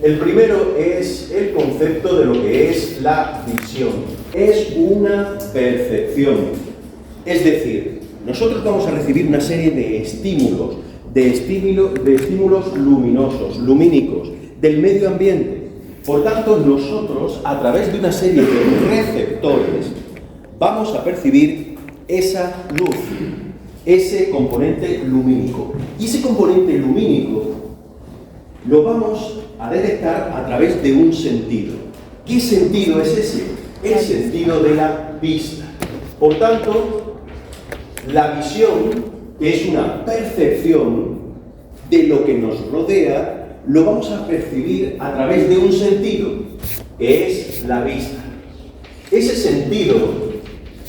El primero es el concepto de lo que es la visión. Es una percepción. Es decir, nosotros vamos a recibir una serie de estímulos, de estímulos luminosos, lumínicos, del medio ambiente. Por tanto, nosotros, a través de una serie de receptores, vamos a percibir esa luz, ese componente lumínico. Y ese componente lumínico lo vamos a detectar a través de un sentido. ¿Qué sentido es ese? El sentido de la vista. Por tanto, la visión, que es una percepción de lo que nos rodea, lo vamos a percibir a través de un sentido, que es la vista. Ese sentido,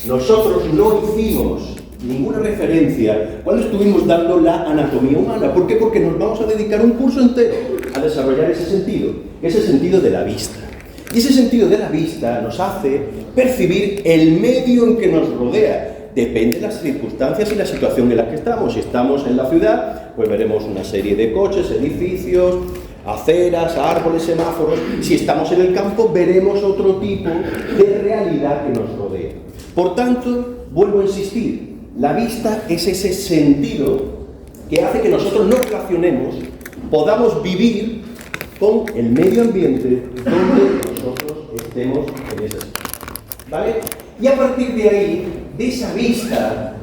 nosotros no hicimos ninguna referencia cuando estuvimos dando la anatomía humana. ¿Por qué? Porque nos vamos a dedicar un curso entero a desarrollar ese sentido de la vista. Y ese sentido de la vista nos hace percibir el medio en que nos rodea. Depende de las circunstancias y la situación en la que estamos. Si estamos en la ciudad, pues veremos una serie de coches, edificios, aceras, árboles, semáforos. Si estamos en el campo, veremos otro tipo de realidad que nos rodea. Por tanto, vuelvo a insistir, la vista es ese sentido que hace que nosotros nos relacionemos, podamos vivir con el medio ambiente donde nosotros estemos en ese sitio. ¿Vale? Y a partir de ahí, de esa vista,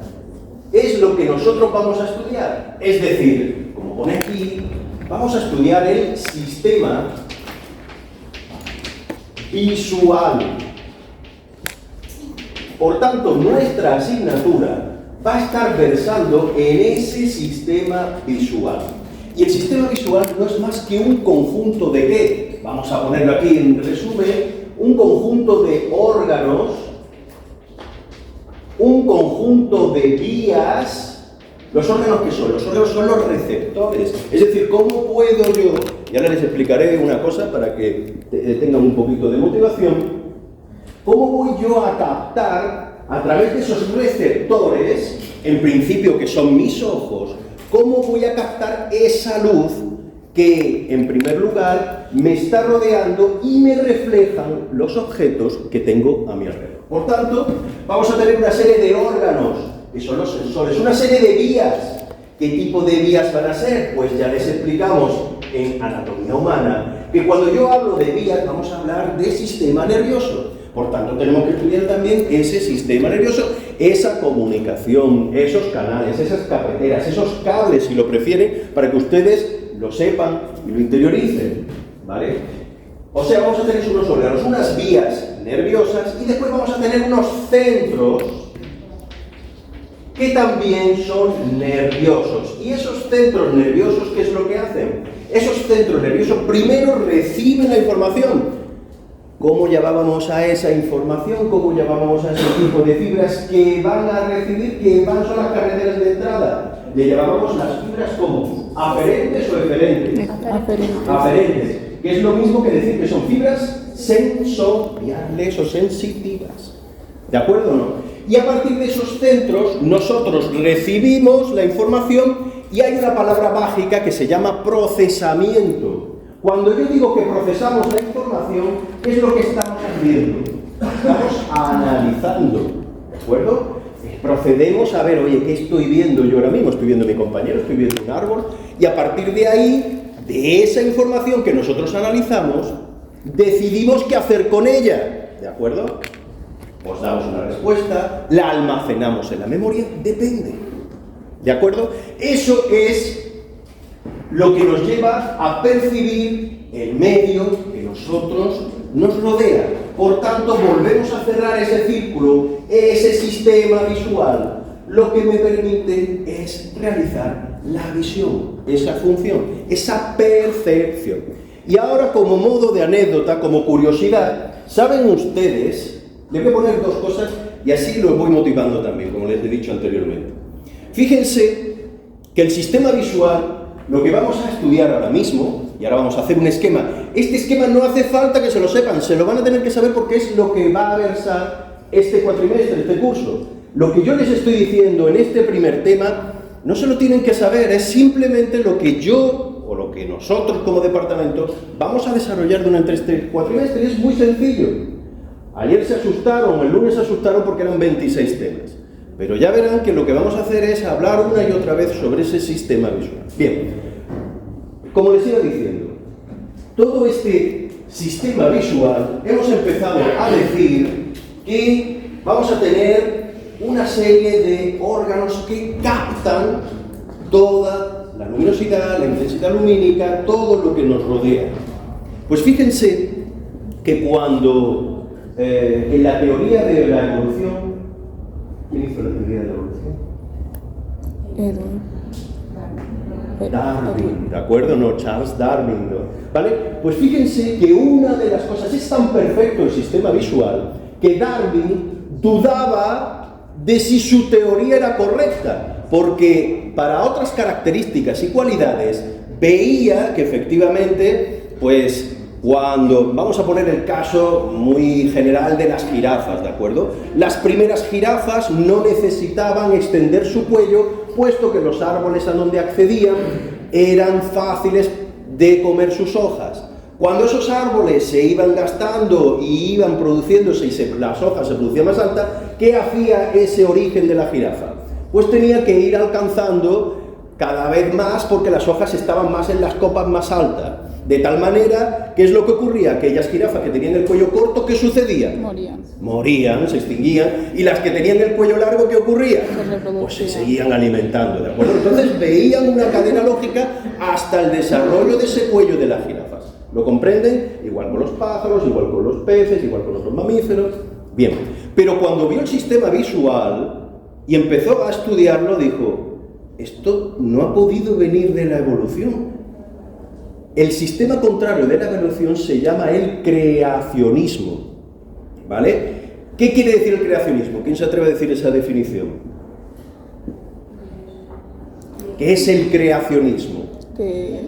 es lo que nosotros vamos a estudiar. Es decir, como pone aquí, vamos a estudiar el sistema visual. Por tanto, nuestra asignatura va a estar versando en ese sistema visual. Y el sistema visual no es más que un conjunto de ¿qué? Vamos a ponerlo aquí en resumen, un conjunto de órganos, un conjunto de vías. ¿Los órganos qué son? Los órganos son los receptores. Es decir, ¿cómo puedo yo? Y ahora les explicaré una cosa para que tengan un poquito de motivación. ¿Cómo voy yo a captar a través de esos receptores, en principio que son mis ojos, cómo voy a captar esa luz que, en primer lugar, me está rodeando y me reflejan los objetos que tengo a mi alrededor? Por tanto, vamos a tener una serie de órganos, que son los sensores, una serie de vías. ¿Qué tipo de vías van a ser? Pues ya les explicamos en anatomía humana que cuando yo hablo de vías vamos a hablar de sistema nervioso. Por tanto, tenemos que estudiar también ese sistema nervioso, esa comunicación, esos canales, esas carreteras, esos cables, si lo prefieren, para que ustedes lo sepan y lo interioricen, ¿vale? O sea, vamos a tener unos órganos, unas vías nerviosas y después vamos a tener unos centros que también son nerviosos. ¿Y esos centros nerviosos qué es lo que hacen? Esos centros nerviosos primero reciben la información. ¿Cómo llamábamos a esa información? ¿Cómo llamábamos a ese tipo de fibras que van a recibir, que son las carreteras de entrada? Le llamábamos las fibras como aferentes o eferentes. Aferentes, que es lo mismo que decir que son fibras sensoriales o sensitivas. ¿De acuerdo o no? Y a partir de esos centros nosotros recibimos la información y hay una palabra mágica que se llama procesamiento. Cuando yo digo que procesamos la información, ¿qué es lo que estamos haciendo? Estamos analizando, ¿de acuerdo? Procedemos a ver, oye, ¿qué estoy viendo yo ahora mismo? Estoy viendo a mi compañero, estoy viendo un árbol, y a partir de ahí, de esa información que nosotros analizamos, decidimos qué hacer con ella, ¿de acuerdo? Os damos una respuesta, la almacenamos en la memoria, depende, ¿de acuerdo? Eso es lo que nos lleva a percibir el medio que nosotros nos rodea. Por tanto, volvemos a cerrar ese círculo, ese sistema visual. Lo que me permite es realizar la visión, esa función, esa percepción. Y ahora, como modo de anécdota, como curiosidad, ¿saben ustedes? Les voy a poner dos cosas y así los voy motivando también, como les he dicho anteriormente. Fíjense que el sistema visual, lo que vamos a estudiar ahora mismo, y ahora vamos a hacer un esquema, este esquema no hace falta que se lo sepan, se lo van a tener que saber porque es lo que va a versar este cuatrimestre, este curso. Lo que yo les estoy diciendo en este primer tema, no se lo tienen que saber, es simplemente lo que yo o lo que nosotros como departamento vamos a desarrollar durante este cuatrimestre. Es muy sencillo. Ayer se asustaron, el lunes se asustaron porque eran 26 temas. Pero ya verán que lo que vamos a hacer es hablar una y otra vez sobre ese sistema visual. Bien, como les iba diciendo, todo este sistema visual hemos empezado a decir que vamos a tener una serie de órganos que captan toda la luminosidad, la intensidad lumínica, todo lo que nos rodea. Pues fíjense que cuando en la teoría de la evolución, ¿quién hizo la teoría de la evolución? Darwin, ¿de acuerdo? No, Charles Darwin, ¿no? ¿Vale? Pues fíjense que una de las cosas, es tan perfecto el sistema visual que Darwin dudaba de si su teoría era correcta, porque para otras características y cualidades veía que efectivamente, pues cuando, vamos a poner el caso muy general de las jirafas, ¿de acuerdo? Las primeras jirafas no necesitaban extender su cuello, puesto que los árboles a donde accedían eran fáciles de comer sus hojas. Cuando esos árboles se iban gastando y iban produciéndose y las hojas se producían más altas, ¿qué hacía ese origen de la jirafa? Pues tenía que ir alcanzando cada vez más porque las hojas estaban más en las copas más altas. De tal manera, ¿qué es lo que ocurría? Aquellas jirafas que tenían el cuello corto, ¿qué sucedía? Morían, se extinguían. Y las que tenían el cuello largo, ¿qué ocurría? Pues se seguían alimentando, ¿de acuerdo? Entonces veían una cadena lógica hasta el desarrollo de ese cuello de las jirafas. ¿Lo comprenden? Igual con los pájaros, igual con los peces, igual con otros mamíferos. Bien, pero cuando vio el sistema visual y empezó a estudiarlo, dijo, esto no ha podido venir de la evolución. El sistema contrario de la evolución se llama el creacionismo, ¿vale? ¿Qué quiere decir el creacionismo? ¿Quién se atreve a decir esa definición? ¿Qué es el creacionismo? Que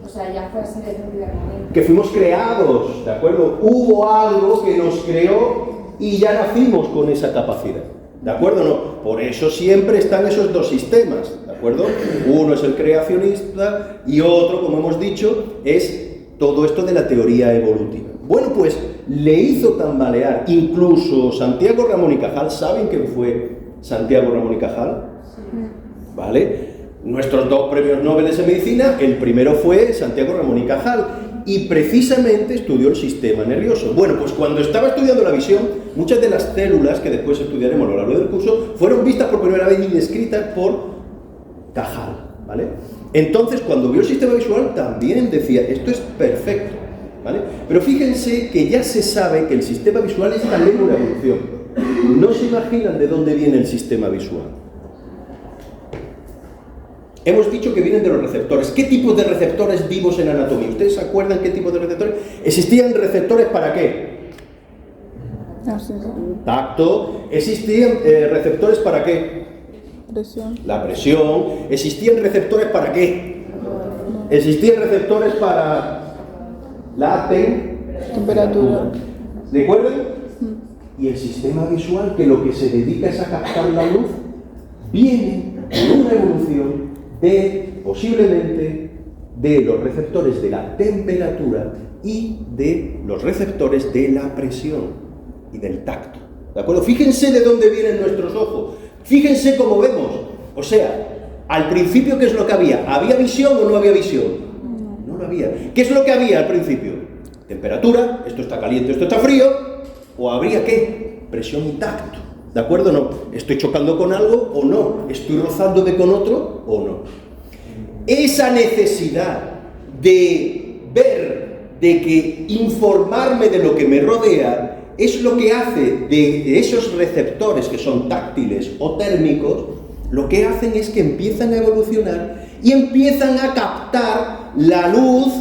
o sea, ya fue así desde un primer momento. Que fuimos creados, ¿de acuerdo? Hubo algo que nos creó y ya nacimos con esa capacidad, ¿de acuerdo? No, por eso siempre están esos dos sistemas, ¿de acuerdo? Uno es el creacionista y otro, como hemos dicho, es todo esto de la teoría evolutiva. Bueno, pues le hizo tambalear incluso Santiago Ramón y Cajal. ¿Saben quién fue Santiago Ramón y Cajal? Sí. ¿Vale? Nuestros dos premios Nobel de Medicina, el primero fue Santiago Ramón y Cajal, y precisamente estudió el sistema nervioso. Bueno, pues cuando estaba estudiando la visión, muchas de las células que después estudiaremos a lo largo del curso fueron vistas por primera vez y descritas por Cajal, ¿vale? Entonces, cuando vio el sistema visual, también decía, esto es perfecto, ¿vale? Pero fíjense que ya se sabe que el sistema visual es también una evolución. No se imaginan de dónde viene el sistema visual. Hemos dicho que vienen de los receptores. ¿Qué tipo de receptores vivos en anatomía? ¿Ustedes se acuerdan qué tipo de receptores? ¿Existían receptores para qué? Tacto. ¿Existían receptores para qué? Presión. La presión. ¿Existían receptores para qué? ¿Existían receptores para la Temperatura. ¿De acuerdo? Y el sistema visual, que lo que se dedica es a captar la luz, viene de una evolución posiblemente de los receptores de la temperatura y de los receptores de la presión y del tacto, ¿de acuerdo? Fíjense de dónde vienen nuestros ojos, fíjense cómo vemos, o sea, al principio, ¿qué es lo que había? ¿Había visión o no había visión? No lo había. ¿Qué es lo que había al principio? Temperatura, esto está caliente, esto está frío, o habría ¿qué? Presión y tacto. ¿De acuerdo o no? ¿Estoy chocando con algo o no? ¿Estoy rozándome con otro o no? Esa necesidad de ver, de que informarme de lo que me rodea, es lo que hace de esos receptores que son táctiles o térmicos, lo que hacen es que empiezan a evolucionar y empiezan a captar la luz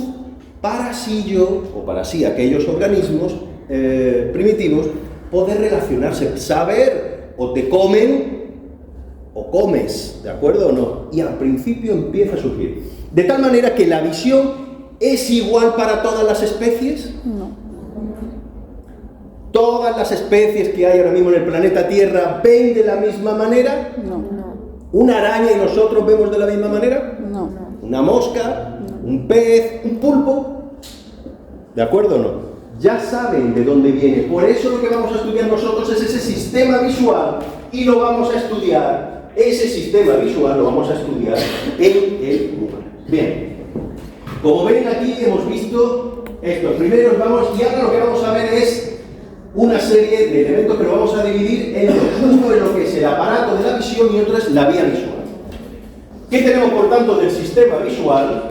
para así yo, o para así aquellos organismos primitivos, poder relacionarse, saber, o te comen o comes, ¿de acuerdo o no? Y al principio empieza a surgir. De tal manera que la visión es igual para todas las especies. No. ¿Todas las especies que hay ahora mismo en el planeta Tierra ven de la misma manera? No. ¿Una araña y nosotros vemos de la misma manera? No. una mosca, un pez, un pulpo. ¿De acuerdo o no? Ya saben de dónde viene. Por eso lo que vamos a estudiar nosotros es ese sistema visual y lo vamos a estudiar, ese sistema visual lo vamos a estudiar en el lugar. Bien, como ven aquí hemos visto estos primeros, y ahora lo que vamos a ver es una serie de elementos que lo vamos a dividir en dos. Uno es lo que es el aparato de la visión y otro es la vía visual. ¿Qué tenemos por tanto del sistema visual?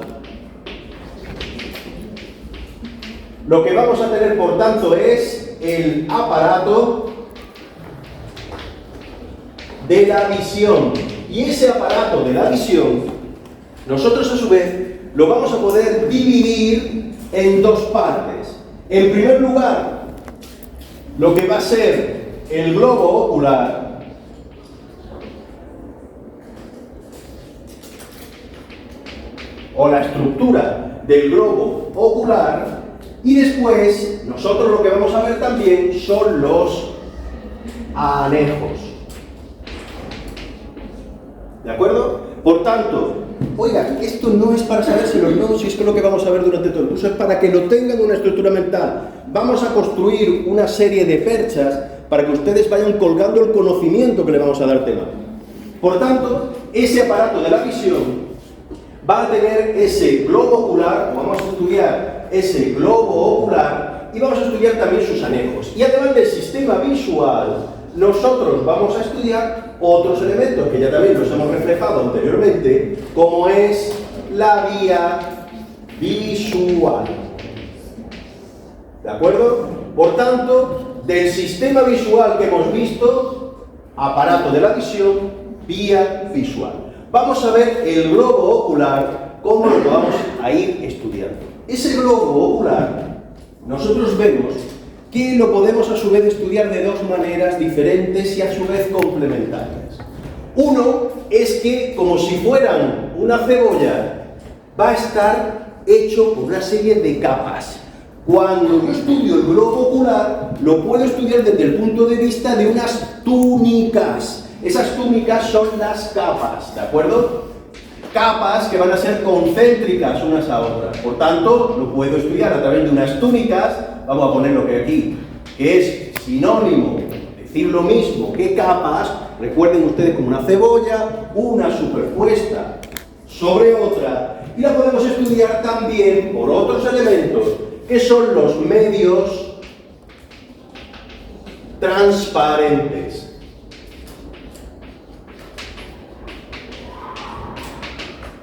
Lo que vamos a tener por tanto es el aparato de la visión. Y ese aparato de la visión, nosotros a su vez lo vamos a poder dividir en dos partes. En primer lugar, lo que va a ser el globo ocular, o la estructura del globo ocular, y después nosotros lo que vamos a ver también son los anejos. ¿De acuerdo? Por tanto, oiga, esto no es para sabérselo, no, si es que lo que vamos a ver durante todo el curso es para que lo tengan una estructura mental. Vamos a construir una serie de perchas para que ustedes vayan colgando el conocimiento que le vamos a dar al tema. Por tanto, ese aparato de la visión va a tener ese globo ocular, o vamos a estudiar ese globo ocular, y vamos a estudiar también sus anejos. Y además del sistema visual, nosotros vamos a estudiar otros elementos que ya también los hemos reflejado anteriormente, como es la vía visual. ¿De acuerdo? Por tanto, del sistema visual que hemos visto, aparato de la visión, vía visual. Vamos a ver el globo ocular, cómo lo vamos a ir estudiando. Ese globo ocular, nosotros vemos que lo podemos a su vez estudiar de dos maneras diferentes y a su vez complementarias. Uno es que, como si fueran una cebolla, va a estar hecho por una serie de capas. Cuando yo estudio el globo ocular, lo puedo estudiar desde el punto de vista de unas túnicas. Esas túnicas son las capas, ¿de acuerdo? Capas que van a ser concéntricas unas a otras. Por tanto, lo puedo estudiar a través de unas túnicas. Vamos a poner lo que aquí, que es sinónimo, decir lo mismo que capas. Recuerden ustedes como una cebolla, una superpuesta sobre otra. Y la podemos estudiar también por otros elementos, que son los medios transparentes.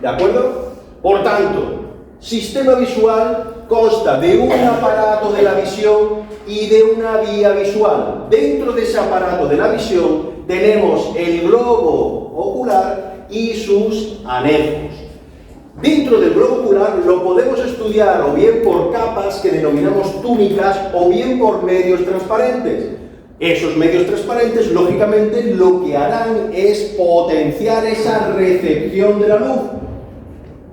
¿De acuerdo? Por tanto, sistema visual consta de un aparato de la visión y de una vía visual. Dentro de ese aparato de la visión tenemos el globo ocular y sus anejos. Dentro del globo ocular lo podemos estudiar o bien por capas que denominamos túnicas o bien por medios transparentes. Esos medios transparentes, lógicamente, lo que harán es potenciar esa recepción de la luz.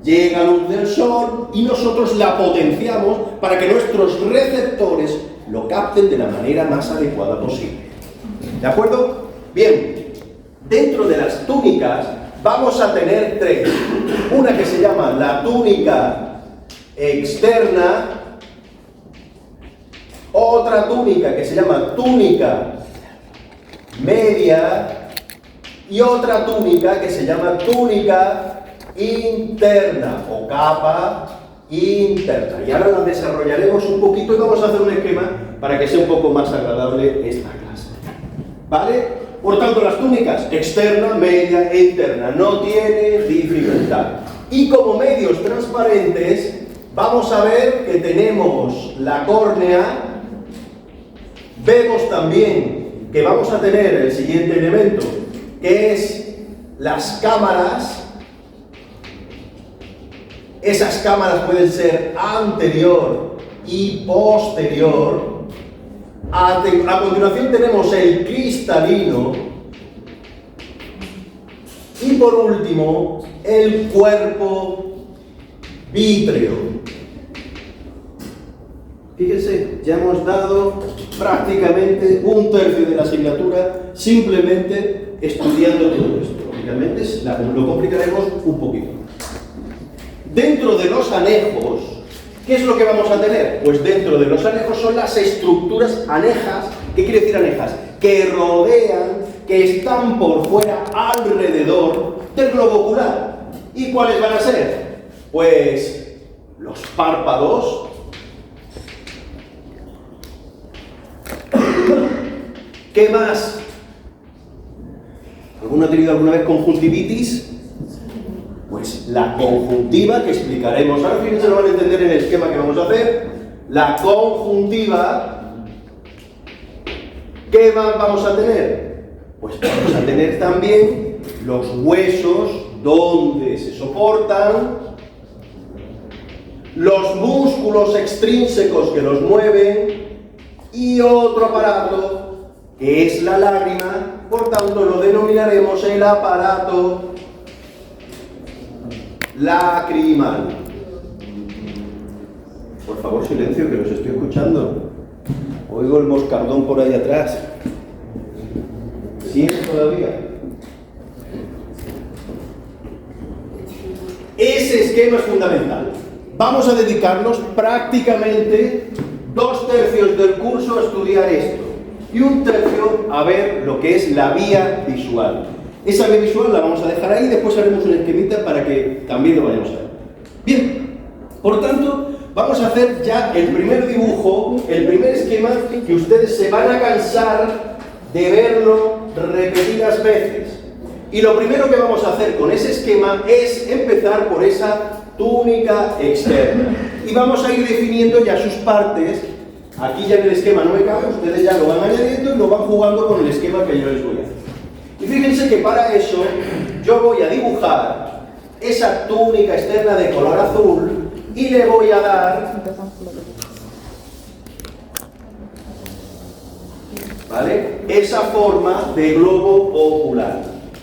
Llega luz del sol y nosotros la potenciamos para que nuestros receptores lo capten de la manera más adecuada posible. ¿De acuerdo? Bien, dentro de las túnicas vamos a tener tres. Una que se llama la túnica externa, otra túnica que se llama túnica media y otra túnica que se llama túnica interna o capa interna. Y ahora la desarrollaremos un poquito y vamos a hacer un esquema para que sea un poco más agradable esta clase. ¿Vale? Por tanto, las túnicas externa, media e interna no tiene dificultad. Y como medios transparentes, vamos a ver que tenemos la córnea. Vemos también que vamos a tener el siguiente elemento, que es las cámaras. Esas cámaras pueden ser anterior y posterior. A continuación tenemos el cristalino. Y por último, el cuerpo vítreo. Fíjense, ya hemos dado prácticamente un tercio de la asignatura simplemente estudiando todo esto. Lógicamente lo complicaremos un poquito. Dentro de los anejos, ¿qué es lo que vamos a tener? Pues dentro de los anejos son las estructuras anejas. ¿Qué quiere decir anejas? Que rodean, que están por fuera, alrededor del globo ocular. ¿Y cuáles van a ser? Pues los párpados, ¿qué más? ¿Alguno ha tenido alguna vez conjuntivitis? Pues la conjuntiva, que explicaremos. Ahora fíjense, lo van a entender en el esquema que vamos a hacer. La conjuntiva, ¿qué más vamos a tener? Pues vamos a tener también los huesos donde se soportan, los músculos extrínsecos que los mueven y otro aparato que es la lágrima, por tanto lo denominaremos el aparato lacrimal. Por favor, silencio, que los estoy escuchando. Oigo el moscardón por ahí atrás. ¿Sí todavía? Ese esquema es fundamental. Vamos a dedicarnos prácticamente 2/3 del curso a estudiar esto y 1/3 a ver lo que es la vía visual. Esa vía visual la vamos a dejar ahí, después haremos una esquemita para que también lo vayamos a ver. Bien, por tanto, vamos a hacer ya el primer dibujo, el primer esquema que ustedes se van a cansar de verlo repetidas veces. Y lo primero que vamos a hacer con ese esquema es empezar por esa túnica externa. Y vamos a ir definiendo ya sus partes. Aquí ya en el esquema no me cabe, ustedes ya lo van añadiendo y lo van jugando con el esquema que yo les voy a hacer. Y fíjense que para eso yo voy a dibujar esa túnica externa de color azul y le voy a dar, ¿vale?, esa forma de globo ocular.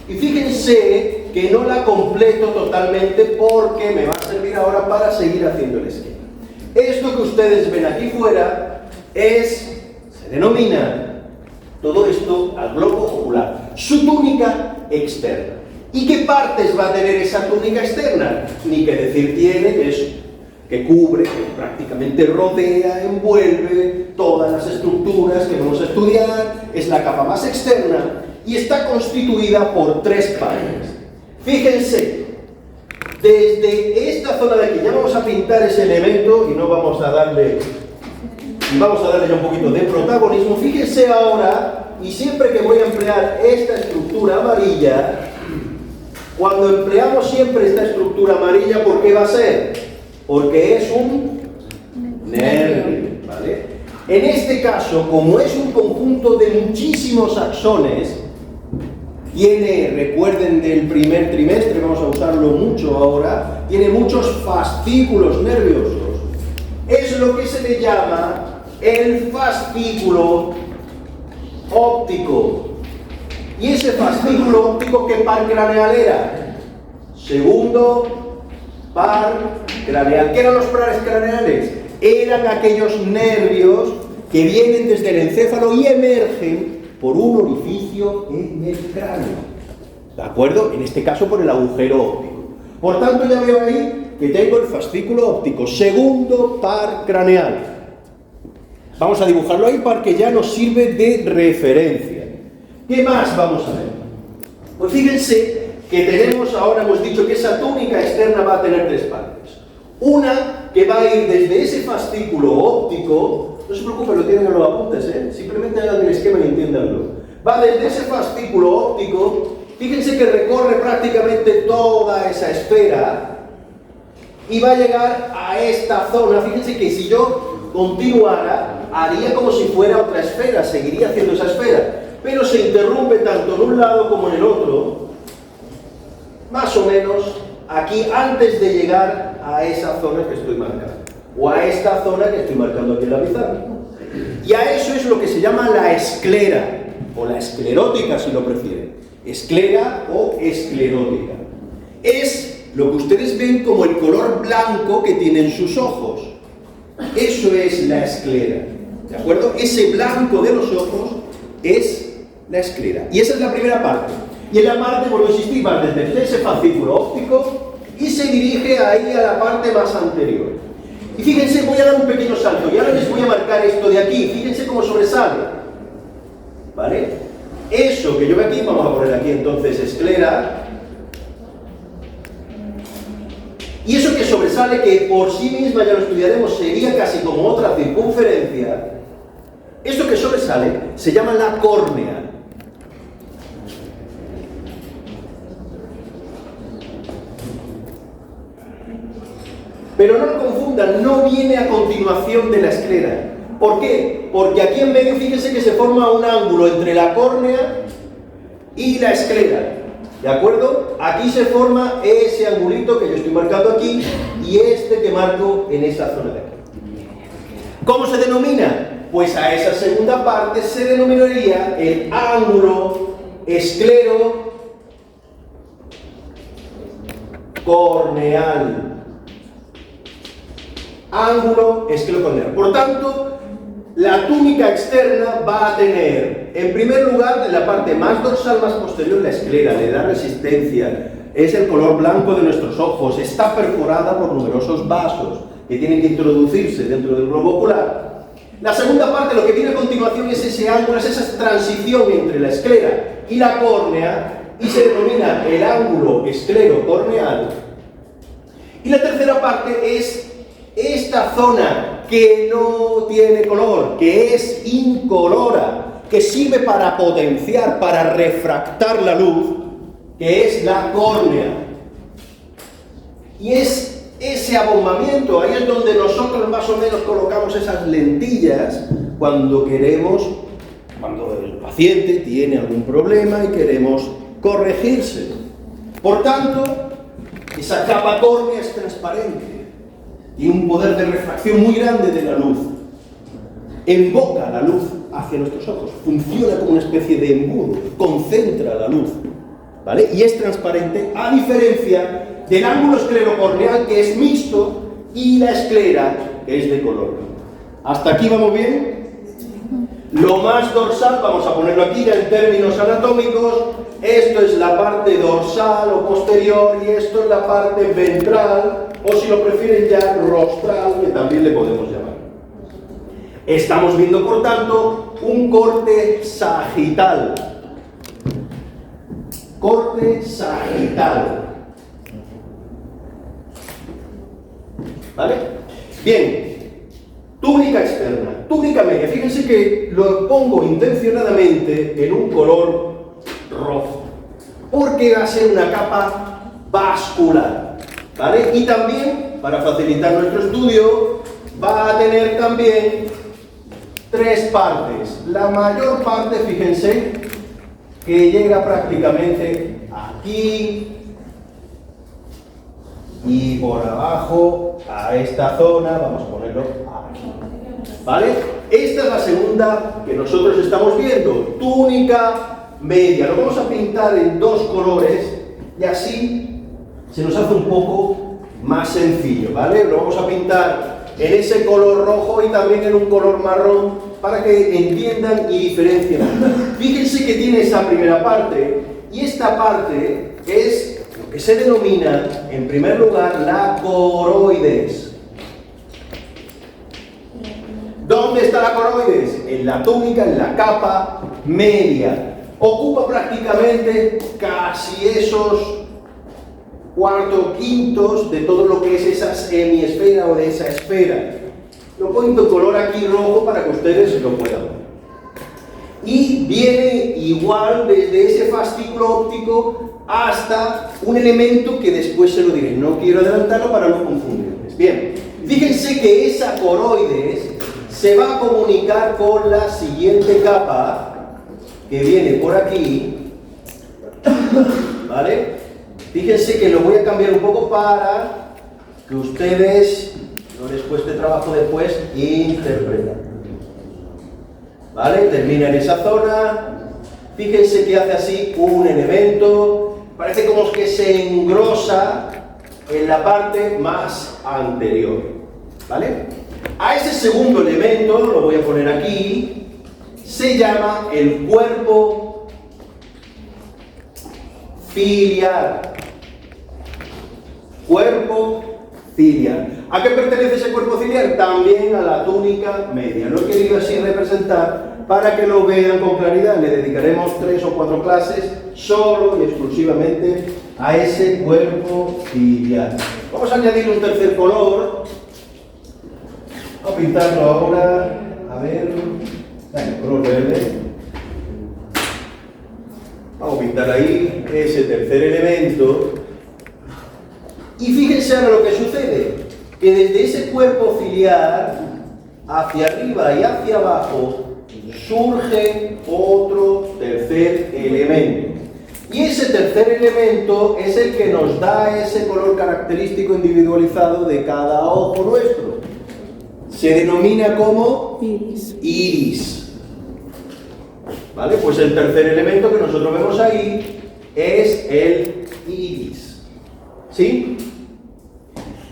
Y fíjense que no la completo totalmente porque me va a servir ahora para seguir haciendo el esquema. Esto que ustedes ven aquí fuera se denomina todo esto al globo ocular, su túnica externa. ¿Y qué partes va a tener esa túnica externa? Ni que decir tiene, que cubre, que prácticamente rodea, envuelve todas las estructuras que vamos a estudiar, es la capa más externa y está constituida por 3 partes. Fíjense, desde esta zona de aquí ya vamos a pintar ese elemento y no vamos a darle ya un poquito de protagonismo. Fíjense ahora, y siempre que voy a emplear esta estructura amarilla, cuando empleamos siempre esta estructura amarilla, ¿por qué va a ser? Porque es un nervio, ¿vale? En este caso, como es un conjunto de muchísimos axones, recuerden del primer trimestre, vamos a usarlo mucho ahora, tiene muchos fascículos nerviosos. Es lo que se le llama el fascículo óptico. ¿Y ese fascículo óptico qué par craneal era? Segundo par craneal. ¿Qué eran los pares craneales? Eran aquellos nervios que vienen desde el encéfalo y emergen por un orificio en el cráneo. ¿De acuerdo? En este caso por el agujero óptico. Por tanto, ya veo ahí que tengo el fascículo óptico, segundo par craneal. Vamos a dibujarlo ahí porque ya nos sirve de referencia. ¿Qué más vamos a ver? Pues fíjense que tenemos, ahora hemos dicho que esa túnica externa va a tener 3 partes. Una que va a ir desde ese fascículo óptico, no se preocupen, lo tienen en los apuntes, simplemente hagan el esquema y entiéndanlo. Va desde ese fascículo óptico, fíjense que recorre prácticamente toda esa esfera y va a llegar a esta zona. Fíjense que si yo continuara, haría como si fuera otra esfera, seguiría haciendo esa esfera, pero se interrumpe tanto en un lado como en el otro, más o menos aquí antes de llegar a esa zona que estoy marcando, o a esta zona que estoy marcando aquí en la pizarra. Y a eso es lo que se llama la esclera, o la esclerótica si lo prefieren. Esclera o esclerótica. Es lo que ustedes ven como el color blanco que tienen sus ojos. Eso es la esclera, ¿de acuerdo? Ese blanco de los ojos es la esclera. Y esa es la primera parte. Y en la parte, vuelvo a insistir, va desde ese fascículo óptico y se dirige ahí a la parte más anterior. Y fíjense, voy a dar un pequeño salto y ahora les voy a marcar esto de aquí. Fíjense cómo sobresale, ¿vale? Eso que yo veo aquí, vamos a poner aquí entonces esclera. Y eso que sobresale, que por sí misma, ya lo estudiaremos, sería casi como otra circunferencia. Esto que sobresale se llama la córnea. Pero no lo confundan, no viene a continuación de la esclera. ¿Por qué? Porque aquí en medio, fíjense que se forma un ángulo entre la córnea y la esclera. ¿De acuerdo? Aquí se forma ese angulito que yo estoy marcando aquí y este que marco en esa zona de aquí. ¿Cómo se denomina? Pues a esa segunda parte se denominaría el ángulo esclerocorneal. Ángulo esclerocorneal. Por tanto, la túnica externa va a tener, en primer lugar, en la parte más dorsal, más posterior, la esclera, le da resistencia, es el color blanco de nuestros ojos, está perforada por numerosos vasos que tienen que introducirse dentro del globo ocular. La segunda parte, lo que viene a continuación, es ese ángulo, es esa transición entre la esclera y la córnea, y se denomina el ángulo esclerocorneal. Y la tercera parte es esta zona que no tiene color, que es incolora, que sirve para potenciar, para refractar la luz, que es la córnea. Y es ese abombamiento, ahí es donde nosotros más o menos colocamos esas lentillas cuando queremos, cuando el paciente tiene algún problema y queremos corregirse. Por tanto, esa capa córnea es transparente. Tiene un poder de refracción muy grande de la luz. Emboca la luz hacia nuestros ojos. Funciona como una especie de embudo. Concentra la luz. ¿Vale? Y es transparente, a diferencia del ángulo esclerocorneal, que es mixto, y la esclera, que es de color. ¿Hasta aquí vamos bien? Lo más dorsal, vamos a ponerlo aquí ya en términos anatómicos. Esto es la parte dorsal o posterior y esto es la parte ventral, o si lo prefieren ya rostral, que también le podemos llamar. Estamos viendo, por tanto, un corte sagital. Corte sagital. ¿Vale? Bien. Túnica externa. Túnica media. Fíjense que lo pongo intencionadamente en un color rojo, porque va a ser una capa vascular, ¿vale? Y también, para facilitar nuestro estudio, va a tener también tres partes. La mayor parte, fíjense, que llega prácticamente aquí y por abajo a esta zona, vamos a ponerlo aquí, ¿vale? Esta es la segunda que nosotros estamos viendo, túnica media. Lo vamos a pintar en dos colores y así se nos hace un poco más sencillo, ¿vale? Lo vamos a pintar en ese color rojo y también en un color marrón para que entiendan y diferencien. Fíjense que tiene esa primera parte y esta parte es lo que se denomina, en primer lugar, la coroides. ¿Dónde está la coroides? En la túnica, en la capa media. Ocupa prácticamente casi esos cuartos de todo lo que es esa semiesfera o de esa esfera. Lo pongo en color aquí rojo para que ustedes lo puedan ver. Y viene igual desde ese fascículo óptico hasta un elemento que después se lo diré. No quiero adelantarlo para no confundirles. Bien, fíjense que esa coroides se va a comunicar con la siguiente capa que viene por aquí, ¿vale? Fíjense que lo voy a cambiar un poco para que ustedes no les cueste trabajo después interpretar. ¿Vale? Termina en esa zona. Fíjense que hace así un elemento, parece como que se engrosa en la parte más anterior. ¿Vale? A ese segundo elemento, lo voy a poner aquí, se llama el cuerpo ciliar. Cuerpo ciliar. ¿A qué pertenece ese cuerpo ciliar? También a la túnica media. Lo he querido así representar para que lo vean con claridad. Le dedicaremos 3 o 4 clases solo y exclusivamente a ese cuerpo ciliar. Vamos a añadir un tercer color. Vamos a pintarlo ahora. A ver, el color verde. Vamos a pintar ahí ese tercer elemento. Y fíjense ahora lo que sucede, que desde ese cuerpo ciliar, hacia arriba y hacia abajo, surge otro tercer elemento. Y ese tercer elemento es el que nos da ese color característico individualizado de cada ojo nuestro. Se denomina como iris. ¿Vale? Pues el tercer elemento que nosotros vemos ahí es el iris. ¿Sí?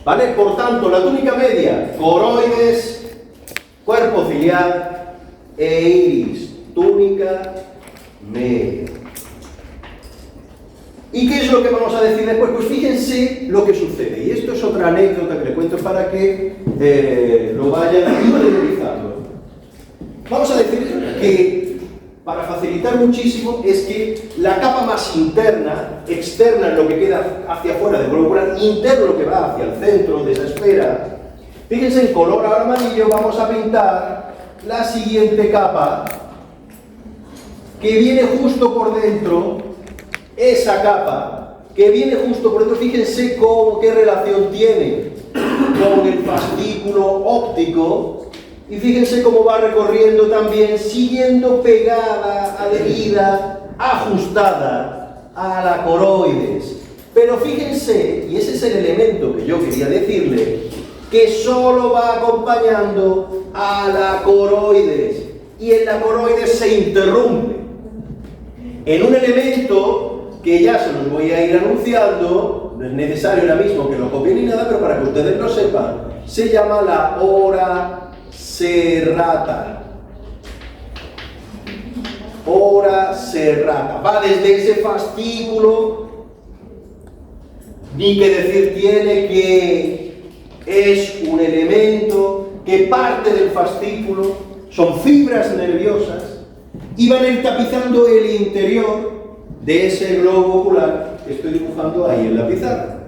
¿Vale? Por tanto, la túnica media, coroides, cuerpo ciliar e iris. Túnica media. ¿Y qué es lo que vamos a decir después? Pues fíjense lo que sucede. Y esto es otra anécdota que le cuento para que lo vayan interiorizando. Vamos a decir que, para facilitar muchísimo, es que la capa más interna, externa es lo que queda hacia afuera del globo ocular, interno lo que va hacia el centro de esa esfera. Fíjense, en color ahora amarillo vamos a pintar la siguiente capa, que viene justo por dentro. Esa capa que viene justo por dentro, fíjense qué relación tiene con el fascículo óptico, y fíjense cómo va recorriendo también, siguiendo pegada, adherida, ajustada a la coroides. Pero fíjense, y ese es el elemento que yo quería decirle, que solo va acompañando a la coroides, y en la coroides se interrumpe en un elemento que ya se los voy a ir anunciando. No es necesario ahora mismo que lo copien ni nada, pero para que ustedes lo sepan, se llama la hora serrata. Hora serrata. Va desde ese fascículo, ni que decir tiene que es un elemento que parte del fascículo, son fibras nerviosas, y van a ir tapizando el interior de ese globo ocular que estoy dibujando ahí en la pizarra.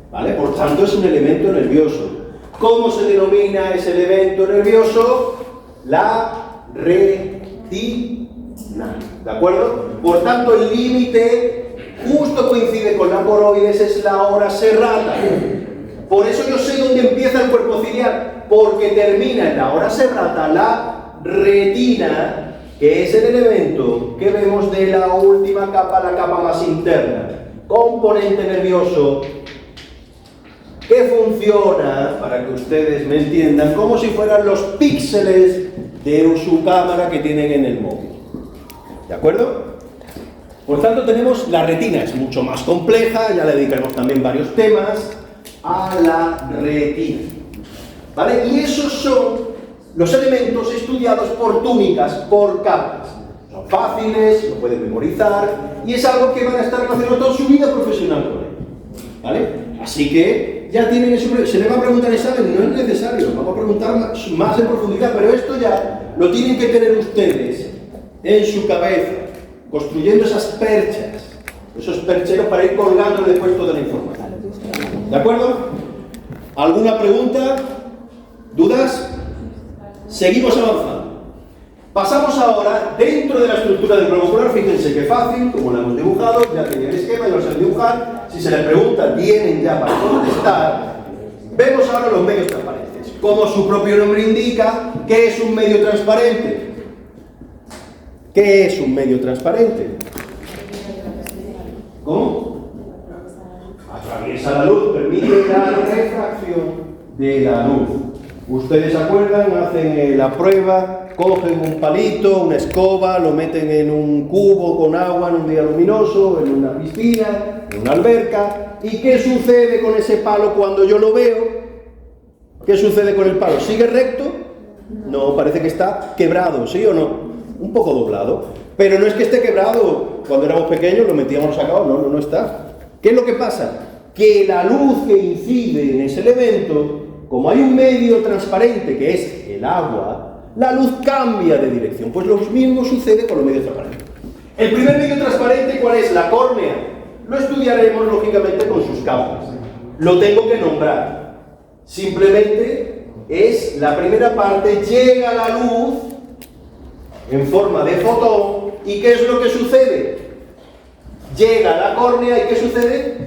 ¿Vale? Por tanto, es un elemento nervioso. ¿Cómo se denomina ese elemento nervioso? La retina. ¿De acuerdo? Por tanto, el límite justo coincide con la coroides, es la hora serrata. Por eso yo sé dónde empieza el cuerpo ciliar, porque termina en la hora serrata la retina, que es el elemento que vemos de la última capa, la capa más interna. Componente nervioso que funciona, para que ustedes me entiendan, como si fueran los píxeles de su cámara que tienen en el móvil. ¿De acuerdo? Por tanto, tenemos la retina, es mucho más compleja, ya le dedicaremos también varios temas a la retina. ¿Vale? Y esos son los elementos estudiados por túnicas, por capas. Son fáciles, lo pueden memorizar, y es algo que van a estar relacionados toda su vida profesional con él. ¿Vale? Así que ya tienen eso. Se le va a preguntar examen, no es necesario, vamos a preguntar más en profundidad, pero esto ya lo tienen que tener ustedes en su cabeza, construyendo esas perchas, esos percheros para ir colgando después toda la información. ¿De acuerdo? ¿Alguna pregunta? ¿Dudas? Seguimos avanzando. Pasamos ahora dentro de la estructura del globo ocular. Fíjense qué fácil, como lo hemos dibujado, ya tenía el esquema y lo sé dibujar. Si se les pregunta, vienen ya para contestar. Vemos ahora los medios transparentes. Como su propio nombre indica, ¿qué es un medio transparente? ¿Qué es un medio transparente? ¿Cómo? Atraviesa la luz, permite la refracción de la luz. Ustedes se acuerdan, hacen la prueba, cogen un palito, una escoba, lo meten en un cubo con agua en un día luminoso, en una piscina, en una alberca. ¿Y qué sucede con ese palo cuando yo lo veo? ¿Qué sucede con el palo? ¿Sigue recto? No, parece que está quebrado, ¿sí o no? Un poco doblado. Pero no es que esté quebrado. Cuando éramos pequeños lo metíamos, lo sacábamos, no está. ¿Qué es lo que pasa? que la luz que incide en ese elemento, como hay un medio transparente que es el agua, la luz cambia de dirección. Pues lo mismo sucede con los medios transparentes. El primer medio transparente, ¿cuál es? La córnea. Lo estudiaremos lógicamente con sus capas. Lo tengo que nombrar. Simplemente es la primera parte, llega la luz en forma de fotón. ¿Y qué es lo que sucede? Llega a la córnea y ¿qué sucede?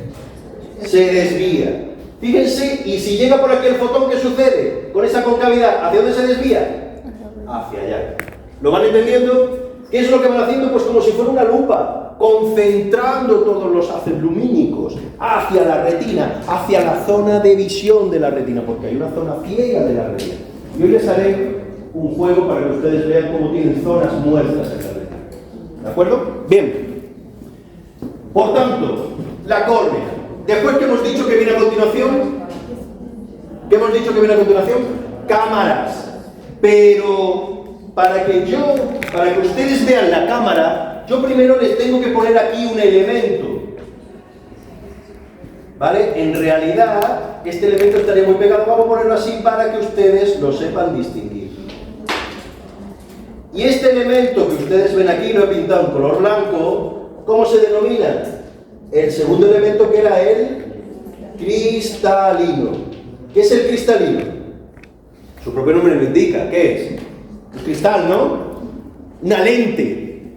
Se desvía. Fíjense, y si llega por aquí el fotón, ¿qué sucede? Con esa concavidad, ¿hacia dónde se desvía? Hacia allá. ¿Lo van entendiendo? ¿Qué es lo que van haciendo? Pues como si fuera una lupa, concentrando todos los haces lumínicos hacia la retina, hacia la zona de visión de la retina, porque hay una zona ciega de la retina. Y hoy les haré un juego para que ustedes vean cómo tienen zonas muertas en la retina. ¿De acuerdo? Bien. Por tanto, la córnea. Después que hemos dicho que viene a continuación, ¿qué hemos dicho que viene a continuación? Cámaras. Pero para que ustedes vean la cámara, yo primero les tengo que poner aquí un elemento. ¿Vale? En realidad, este elemento estaría muy pegado. Vamos a ponerlo así para que ustedes lo sepan distinguir. Y este elemento que ustedes ven aquí, lo he pintado en color blanco, ¿cómo se denomina? El segundo elemento, que era el cristalino. ¿Qué es el cristalino? Su propio nombre lo indica. ¿Qué es? El cristal, ¿no? Una lente.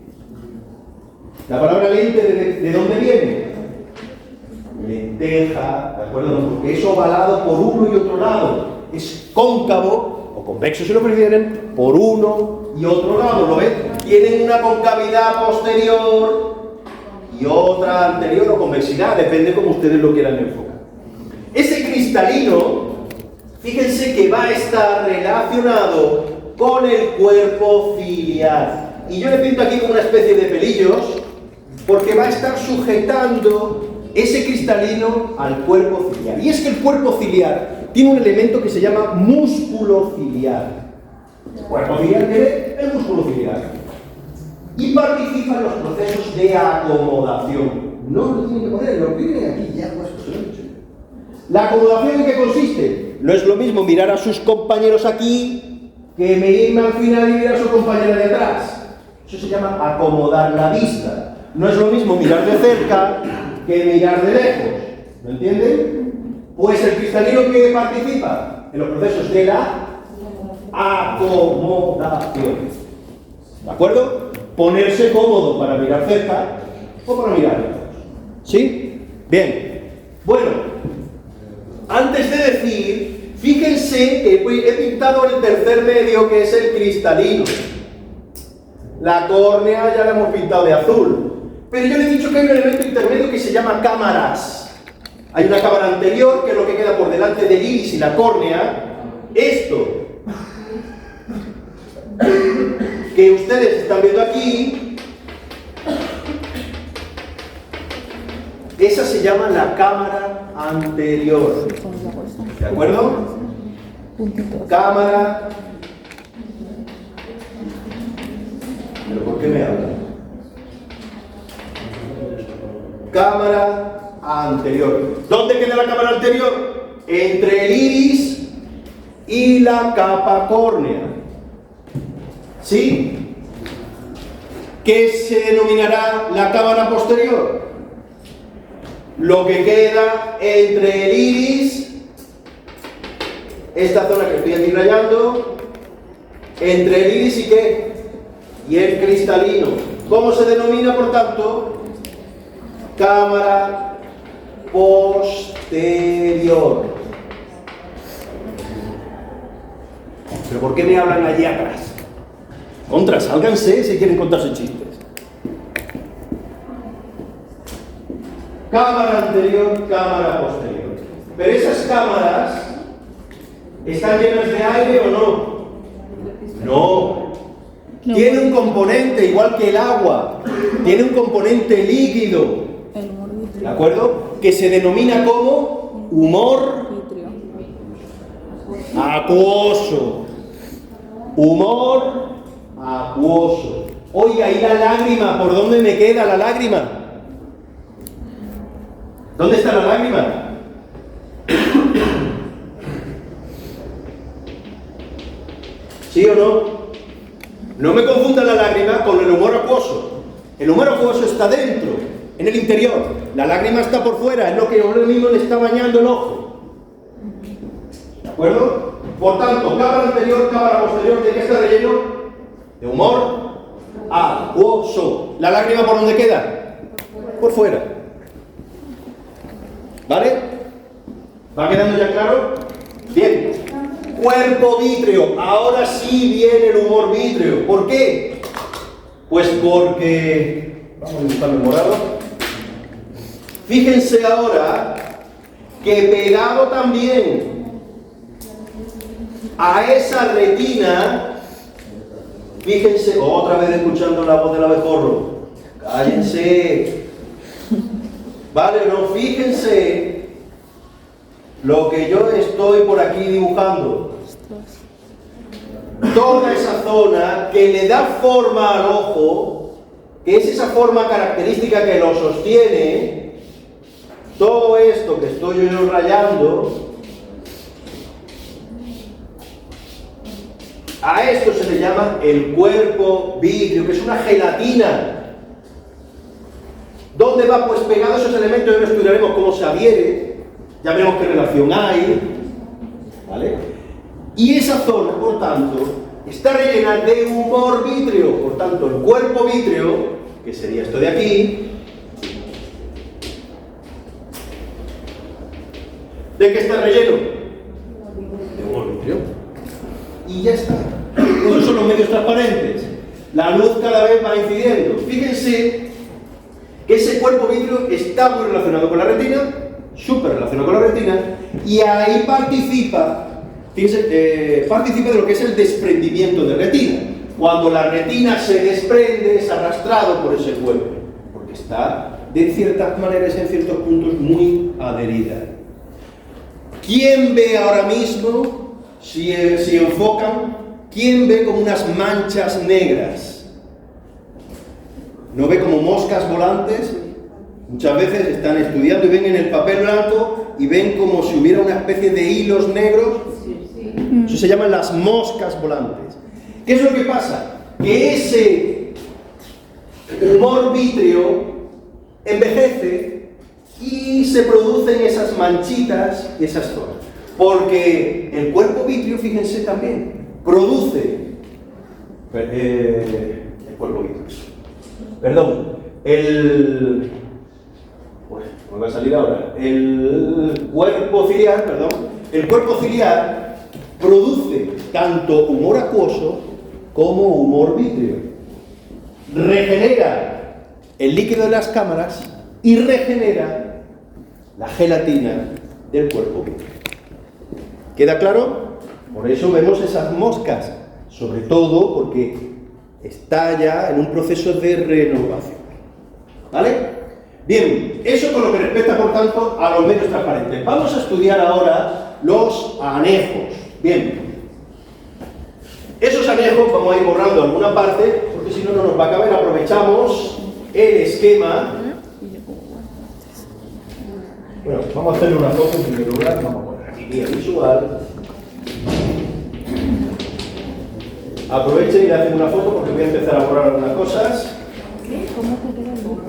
La palabra lente, ¿de dónde viene? Lenteja, ¿de acuerdo? Porque es ovalado por uno y otro lado. Es cóncavo, o convexo si lo prefieren, por uno y otro lado. ¿Lo ven? Tienen una concavidad posterior y otra anterior, o convexidad, depende como ustedes lo quieran enfocar. Ese cristalino, fíjense que va a estar relacionado con el cuerpo ciliar. Y yo le pinto aquí como una especie de pelillos, porque va a estar sujetando ese cristalino al cuerpo ciliar. Y es que el cuerpo ciliar tiene un elemento que se llama músculo ciliar. El cuerpo ciliar tiene el músculo ciliar. Y participa en los procesos de acomodación. No lo tienen que poner, lo tienen aquí ya puesto. ¿La acomodación en qué consiste? No es lo mismo mirar a sus compañeros aquí que irme al final y mirar a su compañera de atrás. Eso se llama acomodar la vista. No es lo mismo mirar de cerca que mirar de lejos. ¿Lo entienden? Pues el cristalino que participa en los procesos de la acomodación. ¿De acuerdo? Ponerse cómodo para mirar cerca o para mirar lejos. ¿Sí? Bien. Bueno, antes de decir, fíjense que he pintado el tercer medio, que es el cristalino. La córnea ya la hemos pintado de azul. Pero yo le he dicho que hay un elemento intermedio que se llama cámaras. Hay una cámara anterior, que es lo que queda por delante del iris y la córnea. Esto que ustedes están viendo aquí, esa se llama la cámara anterior. ¿De acuerdo? Cámara. ¿Pero por qué me hablan? Cámara anterior. ¿Dónde queda la cámara anterior? Entre el iris y la capa córnea. ¿Sí? ¿Qué se denominará la cámara posterior? Lo que queda entre el iris, esta zona que estoy aquí rayando, entre el iris y ¿qué? Y el cristalino. ¿Cómo se denomina, por tanto? Cámara posterior. ¿Pero por qué me hablan allí atrás? Contra, sálganse si quieren contarse chistes. Cámara anterior, cámara posterior. Pero esas cámaras ¿están llenas de aire o no? No. Tiene un componente, igual que el agua, tiene un componente líquido, ¿de acuerdo? Que se denomina como humor acuoso. Humor acuoso. Oiga, ¿y la lágrima? ¿Por dónde me queda la lágrima? ¿Dónde está la lágrima? ¿Sí o no? No me confunda la lágrima con el humor acuoso. El humor acuoso está dentro, en el interior. La lágrima está por fuera, es lo que ahora mismo le está bañando el ojo. ¿De acuerdo? Por tanto, cámara anterior, cámara posterior, ¿de qué está relleno? De humor acuoso. ¿La lágrima por dónde queda? Por fuera. ¿Vale? ¿Va quedando ya claro? Bien. Cuerpo vítreo. Ahora sí viene el humor vítreo. ¿Por qué? Pues porque... Vamos a buscar el morado. Fíjense ahora que pegado también a esa retina, fíjense, otra vez escuchando la voz del abejorro. Cállense. Vale, no, fíjense lo que yo estoy por aquí dibujando. Toda esa zona que le da forma al ojo, que es esa forma característica que lo sostiene, todo esto que estoy yo rayando, a esto se le llama el cuerpo vítreo, que es una gelatina. ¿Dónde va pues pegado esos elementos? Ahora estudiaremos cómo se adhiere, ya veremos qué relación hay, ¿vale? Y esa zona, por tanto, está rellena de humor vítreo. Por tanto, el cuerpo vítreo, que sería esto de aquí, ¿de qué está relleno? De humor vítreo. Y ya está. Esos son los medios transparentes. La luz cada vez va incidiendo. Fíjense que ese cuerpo vítreo está muy relacionado con la retina, súper relacionado con la retina, y ahí participa, fíjense, participa de lo que es el desprendimiento de retina. Cuando la retina se desprende, es arrastrado por ese cuerpo, porque está, de ciertas maneras, en ciertos puntos, muy adherida. ¿Quién ve ahora mismo, si enfocan, quién ve como unas manchas negras? ¿No ve como moscas volantes? Muchas veces están estudiando y ven en el papel blanco y ven como si hubiera una especie de hilos negros. Eso se llaman las moscas volantes. ¿Qué es lo que pasa? Que ese humor vítreo envejece y se producen esas manchitas y esas zonas. Porque el cuerpo vítreo, fíjense también, produce el cuerpo vítreo. Perdón, me va a salir ahora. El cuerpo ciliar, perdón, el cuerpo ciliar produce tanto humor acuoso como humor vítreo. Regenera el líquido de las cámaras y regenera la gelatina del cuerpo vítreo. ¿Queda claro? Por eso vemos esas moscas, sobre todo porque está ya en un proceso de renovación. ¿Vale? Bien, eso con lo que respecta, por tanto, a los medios transparentes. Vamos a estudiar ahora los anejos. Bien. Esos anejos vamos a ir borrando alguna parte, porque si no, no nos va a caber. Aprovechamos el esquema. Bueno, vamos a hacerle una foto en primer lugar. Vamos a poner aquí guía visual. Aprovechen y le hacen una foto porque voy a empezar a borrar algunas cosas. ¿Cómo te queda el dibujo?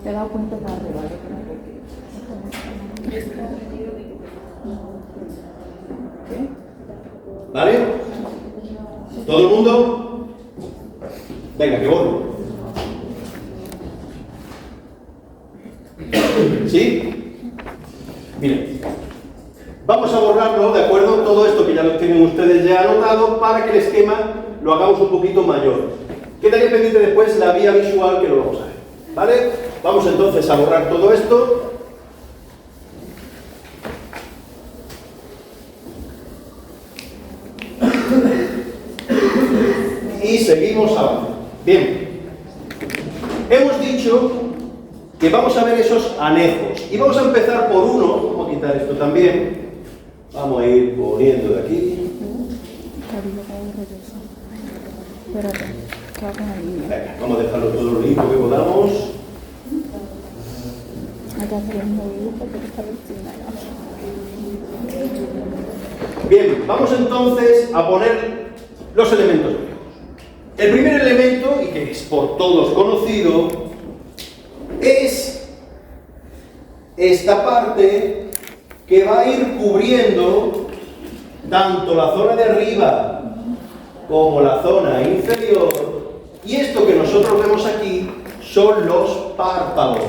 Te he dado cuenta para arriba, ¿qué? ¿Vale? ¿Todo el mundo? Venga, que borro. ¿Sí? Miren, vamos a borrarlo, ¿de acuerdo? Todo esto que ya lo tienen ustedes ya anotado para que el esquema lo hagamos un poquito mayor. Quedaría pendiente después la vía visual que lo vamos a ver, ¿vale? Vamos entonces a borrar todo esto. Y seguimos avanzando. Bien, hemos dicho que vamos a ver esos anejos y vamos a empezar por uno. Vamos a quitar esto también, vamos a ir poniendo de aquí. Espérate. Venga, vamos a dejarlo todo lo limpio que podamos. Bien, vamos entonces a poner los elementos viejos. El primer elemento, y que es por todos conocido, es esta parte que va a ir cubriendo tanto la zona de arriba como la zona inferior, y esto que nosotros vemos aquí son los párpados.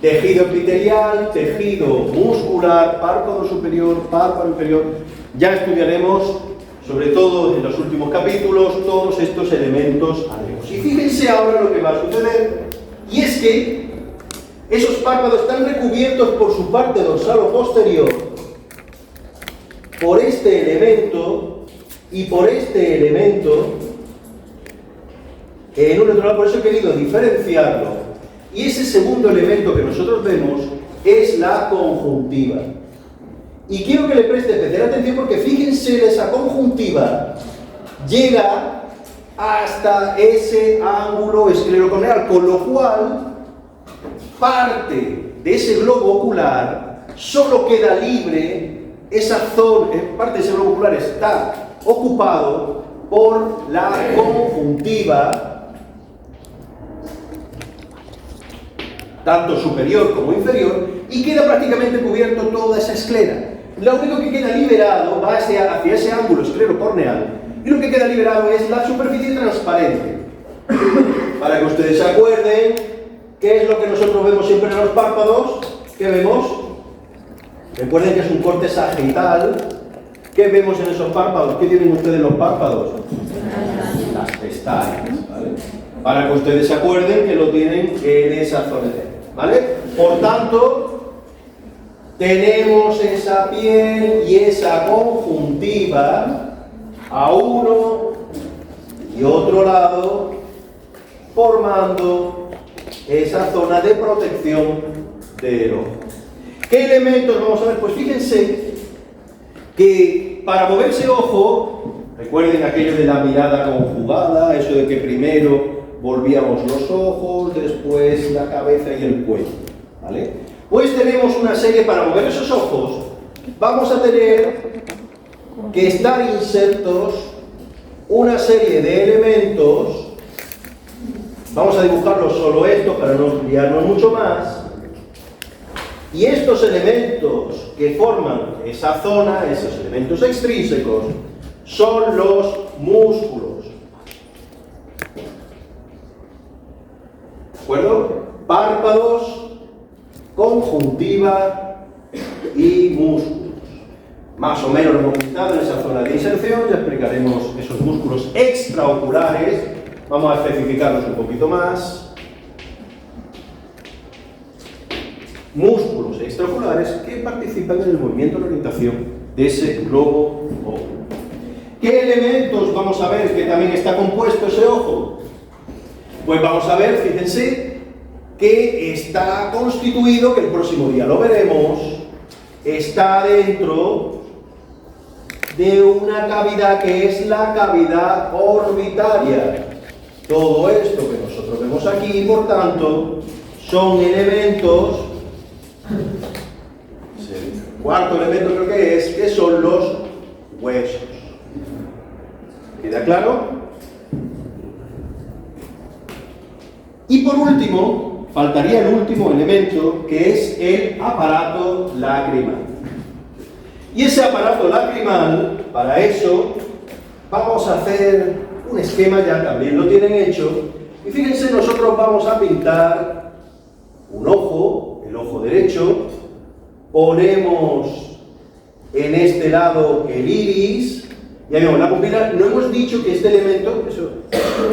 Tejido epitelial, tejido muscular, párpado superior, párpado inferior. Ya estudiaremos, sobre todo en los últimos capítulos, todos estos elementos anejos. Y fíjense ahora lo que va a suceder, y es que esos párpados están recubiertos por su parte dorsal o posterior por este elemento y por este elemento en un otro lado. Por eso he querido diferenciarlo. Y ese segundo elemento que nosotros vemos es la conjuntiva. Y quiero que le preste especial atención porque fíjense, esa conjuntiva llega hasta ese ángulo esclerocorneal, con lo cual parte de ese globo ocular solo queda libre, esa zona, parte de ese globo ocular está ocupado por la conjuntiva, tanto superior como inferior, y queda prácticamente cubierto toda esa esclera. Lo único que queda liberado va hacia ese ángulo esclerocorneal, y lo que queda liberado es la superficie transparente. Para que ustedes se acuerden, ¿qué es lo que nosotros vemos siempre en los párpados? ¿Qué vemos? Recuerden que es un corte sagital. ¿Qué vemos en esos párpados? ¿Qué tienen ustedes en los párpados? Las pestañas, ¿vale? Para que ustedes se acuerden que lo tienen en esa zona, ¿vale? Por tanto, tenemos esa piel y esa conjuntiva a uno y otro lado, formando esa zona de protección del ojo. ¿Qué elementos vamos a ver? Pues fíjense que para mover ese ojo, recuerden aquello de la mirada conjugada, eso de que primero volvíamos los ojos, después la cabeza y el cuello, ¿vale? Pues tenemos una serie para mover esos ojos. Vamos a tener que estar insertos una serie de elementos. Vamos a dibujarlos solo esto para no liarnos mucho más. Y estos elementos que forman esa zona, esos elementos extrínsecos, son los músculos. ¿De acuerdo? Párpados, conjuntiva y músculos. Más o menos lo hemos quitado en esa zona de inserción, ya explicaremos esos músculos extraoculares. Vamos a especificarlos un poquito más. Músculos extraoculares que participan en el movimiento de orientación de ese globo ocular. ¿Qué elementos vamos a ver que también está compuesto ese ojo? Pues vamos a ver, fíjense, que está constituido, que el próximo día lo veremos, está dentro de una cavidad que es la cavidad orbitaria. Todo esto que nosotros vemos aquí, por tanto, son elementos. El cuarto elemento creo que son los huesos. ¿Queda claro? Y por último, faltaría el último elemento, que es el aparato lacrimal. Y ese aparato lacrimal, para eso, vamos a hacer un esquema, ya también lo tienen hecho. Y fíjense, nosotros vamos a pintar un ojo, el ojo derecho. Ponemos en este lado el iris. Ya vemos la pupila. No hemos dicho que este elemento, eso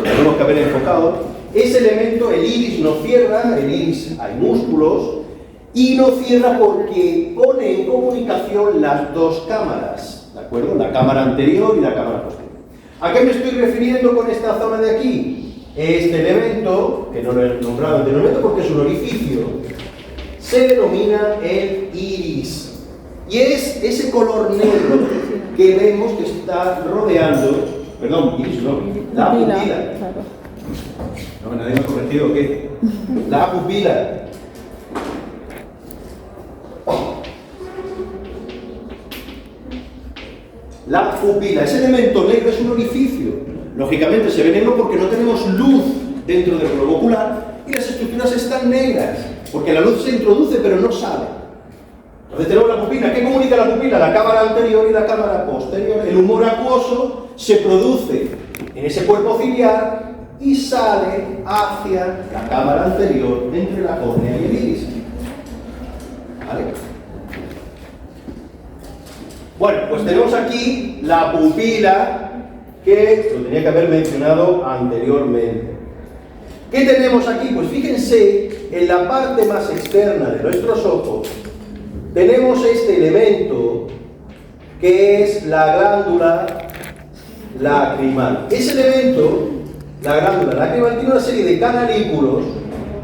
tenemos que haber enfocado, ese elemento, el iris, no cierra. El iris hay músculos. Y no cierra porque pone en comunicación las dos cámaras, ¿de acuerdo? La cámara anterior y la cámara posterior. ¿A qué me estoy refiriendo con esta zona de aquí? Este elemento, que no lo he nombrado anteriormente porque es un orificio, se denomina el iris. Y es ese color negro que vemos que está rodeando, perdón, iris no, la pupila. Claro. No, nadie me ha corregido, ¿o qué? La pupila. La pupila, ese elemento negro es un orificio. Lógicamente se ve negro porque no tenemos luz dentro del globo ocular y las estructuras están negras, porque la luz se introduce pero no sale. Entonces tenemos la pupila. ¿Qué comunica la pupila? La cámara anterior y la cámara posterior. El humor acuoso se produce en ese cuerpo ciliar y sale hacia la cámara anterior entre la córnea y el iris. ¿Vale? Bueno, pues tenemos aquí la pupila, que lo tenía que haber mencionado anteriormente. ¿Qué tenemos aquí? Pues fíjense, en la parte más externa de nuestros ojos tenemos este elemento que es la glándula lacrimal. Ese elemento, la glándula lacrimal, tiene una serie de canalículos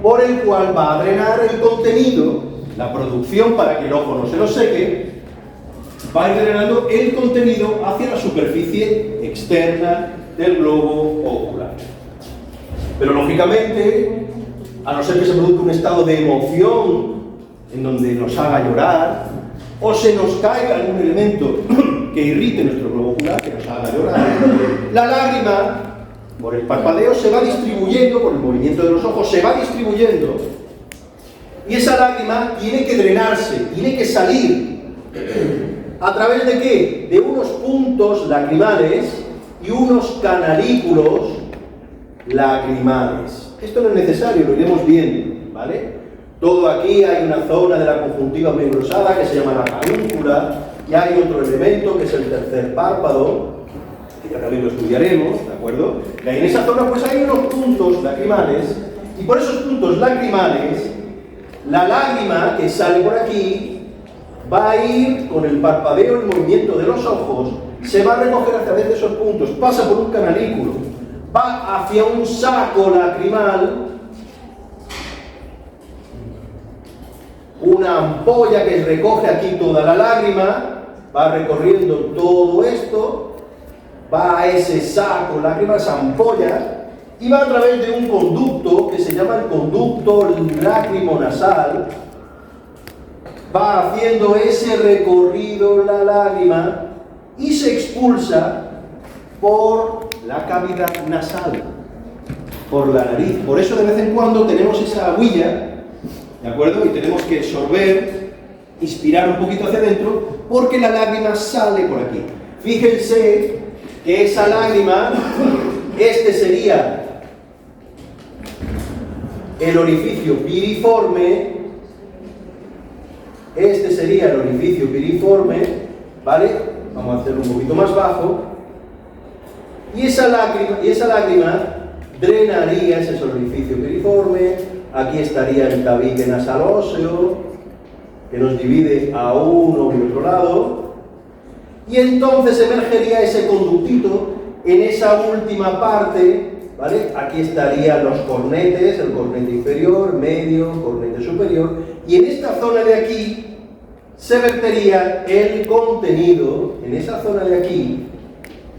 por el cual va a drenar el contenido, la producción para que el ojo no se lo seque, va a ir drenando el contenido hacia la superficie externa del globo ocular. Pero lógicamente, a no ser que se produzca un estado de emoción en donde nos haga llorar, o se nos caiga algún elemento que irrite nuestro globo ocular, que nos haga llorar, la lágrima, por el parpadeo, se va distribuyendo, por el movimiento de los ojos, se va distribuyendo, y esa lágrima tiene que drenarse, tiene que salir. ¿A través de qué? De unos puntos lacrimales y unos canalículos lacrimales. Esto no es necesario, lo iremos viendo, ¿vale? Todo aquí hay una zona de la conjuntiva muy engrosada que se llama la carúncula, y hay otro elemento que es el tercer párpado, que ya también lo estudiaremos, ¿de acuerdo? Y ahí en esa zona pues hay unos puntos lacrimales, y por esos puntos lacrimales, la lágrima que sale por aquí va a ir con el parpadeo, el movimiento de los ojos, se va a recoger a través de esos puntos, pasa por un canalículo, va hacia un saco lacrimal, una ampolla que recoge aquí toda la lágrima, va recorriendo todo esto, va a ese saco lacrimal, esa ampolla, y va a través de un conducto que se llama el conducto lacrimonasal, va haciendo ese recorrido la lágrima y se expulsa por la cavidad nasal, por la nariz. Por eso de vez en cuando tenemos esa agüilla, ¿de acuerdo? Y tenemos que sorber, inspirar un poquito hacia adentro, porque la lágrima sale por aquí. Fíjense que esa lágrima, este sería el orificio piriforme, este sería el orificio piriforme, ¿vale? Vamos a hacerlo un poquito más bajo. Y esa lágrima drenaría, ese es el orificio piriforme. Aquí estaría el tabique nasal óseo, que nos divide a uno y otro lado. Y entonces emergería ese conductito en esa última parte, ¿vale? Aquí estarían los cornetes, el cornete inferior, medio, cornete superior. Y en esta zona de aquí se vertería el contenido, en esa zona de aquí,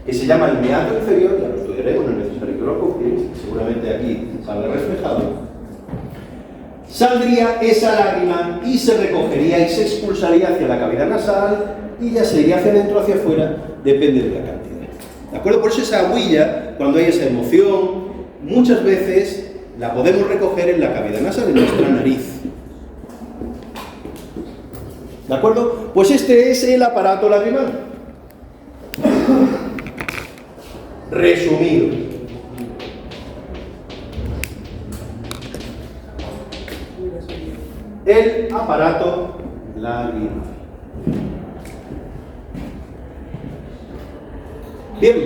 que se llama el meato inferior, ya lo estudiaremos, no es necesario que lo copies, seguramente aquí sale reflejado. Saldría esa lágrima y se recogería y se expulsaría hacia la cavidad nasal y ya se iría hacia adentro, hacia afuera, depende de la cantidad. ¿De acuerdo? Por eso esa agüilla, cuando hay esa emoción, muchas veces la podemos recoger en la cavidad nasal, en nuestra nariz. ¿De acuerdo? Pues este es el aparato lacrimal. Resumido. El aparato lacrimal. Bien,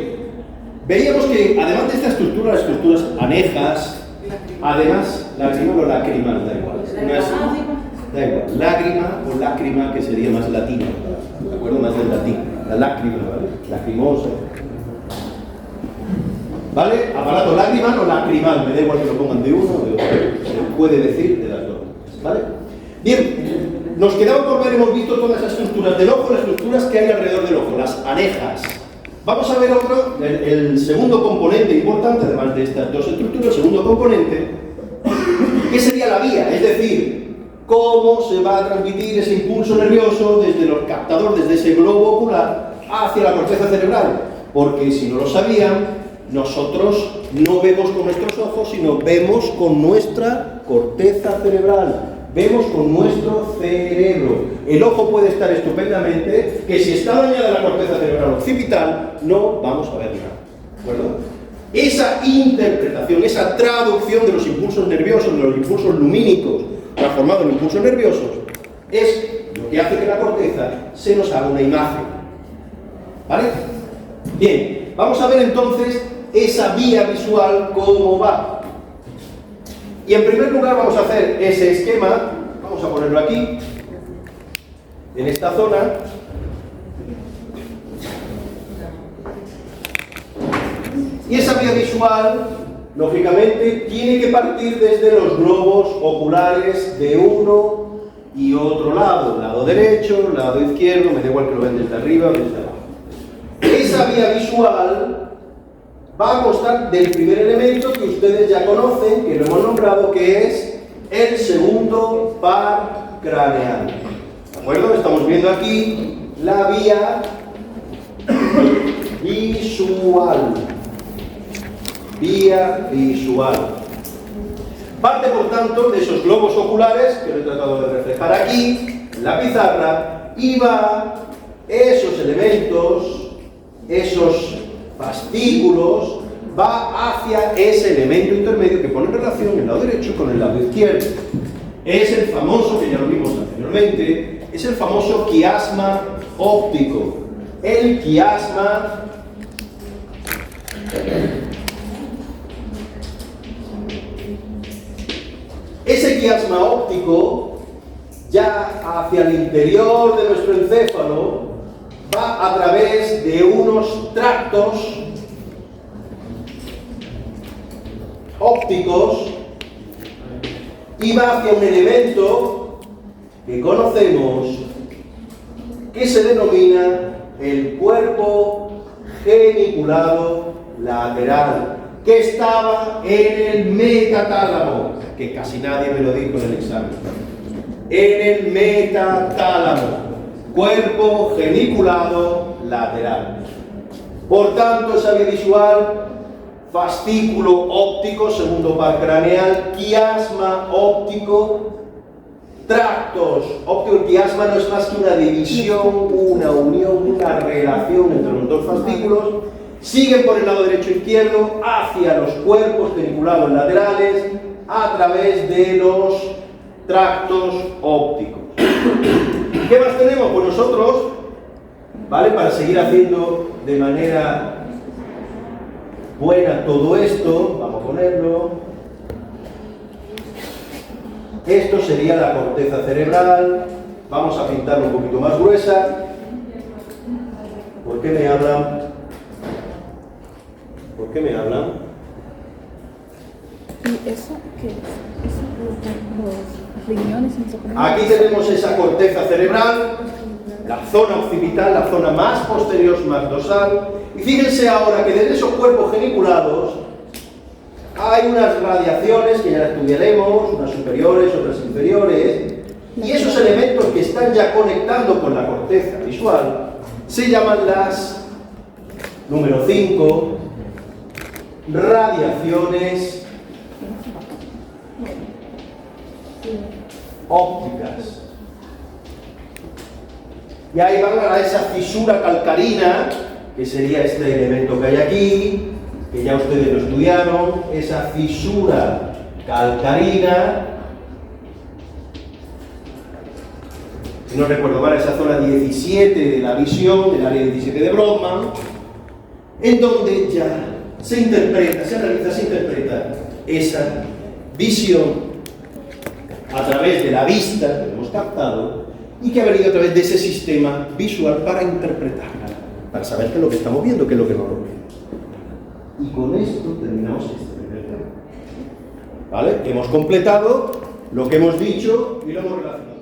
veíamos que además de esta estructura, las estructuras anejas, además lacrimal o lacrimal, da igual. Da igual, lágrima o lágrima, que sería más latino, ¿de acuerdo? Más del latín, la lágrima, ¿vale? Lacrimosa. ¿Vale? Aparato lacrimal o lacrimal, me da igual que lo pongan de uno o de otro, se puede decir de las dos, ¿vale? Bien, nos quedaba por ver, hemos visto todas las estructuras del ojo, las estructuras que hay alrededor del ojo, las anejas. Vamos a ver otro, el segundo componente importante, además de estas dos estructuras, el segundo componente, que sería la vía, es decir, cómo se va a transmitir ese impulso nervioso desde los captadores, desde ese globo ocular, hacia la corteza cerebral. Porque si no lo sabían, nosotros no vemos con nuestros ojos, sino vemos con nuestra corteza cerebral. Vemos con nuestro cerebro. El ojo puede estar estupendamente, que si está dañada la corteza cerebral occipital, no vamos a ver nada. ¿De acuerdo? Esa interpretación, esa traducción de los impulsos nerviosos, de los impulsos lumínicos, transformados en impulsos nerviosos, es lo que hace que la corteza se nos haga una imagen. ¿Vale? Bien, vamos a ver entonces esa vía visual, cómo va. Y en primer lugar vamos a hacer ese esquema, vamos a ponerlo aquí, en esta zona. Y esa vía visual, lógicamente, tiene que partir desde los globos oculares de uno y otro lado derecho, lado izquierdo, me da igual que lo ven desde arriba o desde abajo. Esa vía visual va a constar del primer elemento que ustedes ya conocen, que lo hemos nombrado, que es el segundo par craneal. ¿De acuerdo? Estamos viendo aquí la vía visual. Vía visual. Parte, por tanto, de esos globos oculares, que lo he tratado de reflejar aquí, en la pizarra, y va esos elementos, esos fascículos, va hacia ese elemento intermedio que pone en relación el lado derecho con el lado izquierdo. Es el famoso, que ya lo vimos anteriormente, es el famoso quiasma óptico. El quiasma ese quiasma óptico, ya hacia el interior de nuestro encéfalo, va a través de unos tractos ópticos y va hacia un elemento que conocemos que se denomina el cuerpo geniculado lateral, que estaba en el metatálamo, que casi nadie me lo dijo en el examen. En el metatálamo. Cuerpo geniculado lateral. Por tanto, esa vía visual, fascículo óptico, segundo par craneal, quiasma óptico, tractos ópticos. El quiasma no es más que una división, una unión, una relación entre los dos fascículos. Siguen por el lado derecho e izquierdo hacia los cuerpos geniculados laterales a través de los tractos ópticos. ¿Qué más tenemos? Pues nosotros, ¿vale? Para seguir haciendo de manera buena todo esto, vamos a ponerlo. Esto sería la corteza cerebral. Vamos a pintarlo un poquito más gruesa. ¿Por qué me hablan? ¿Por qué me hablan? ¿Y eso qué es? ¿Eso los riñones? Aquí tenemos esa corteza cerebral, la zona occipital, la zona más posterior, más dorsal. Y fíjense ahora que desde esos cuerpos geniculados hay unas radiaciones que ya estudiaremos, unas superiores, otras inferiores, y esos elementos que están ya conectando con la corteza visual se llaman las, número 5, radiaciones ópticas. Y ahí van a esa fisura calcarina, que sería este elemento que hay aquí, que ya ustedes lo estudiaron, esa fisura calcarina, si no recuerdo mal, esa zona 17 de la visión, del área 17 de Brodmann, en donde ya se interpreta, se analiza, se interpreta esa visión a través de la vista que hemos captado y que ha venido a través de ese sistema visual para interpretarla, para saber qué es lo que estamos viendo, qué es lo que no lo vemos. Y con esto terminamos este primer tema. ¿Vale? Hemos completado lo que hemos dicho y lo hemos relacionado.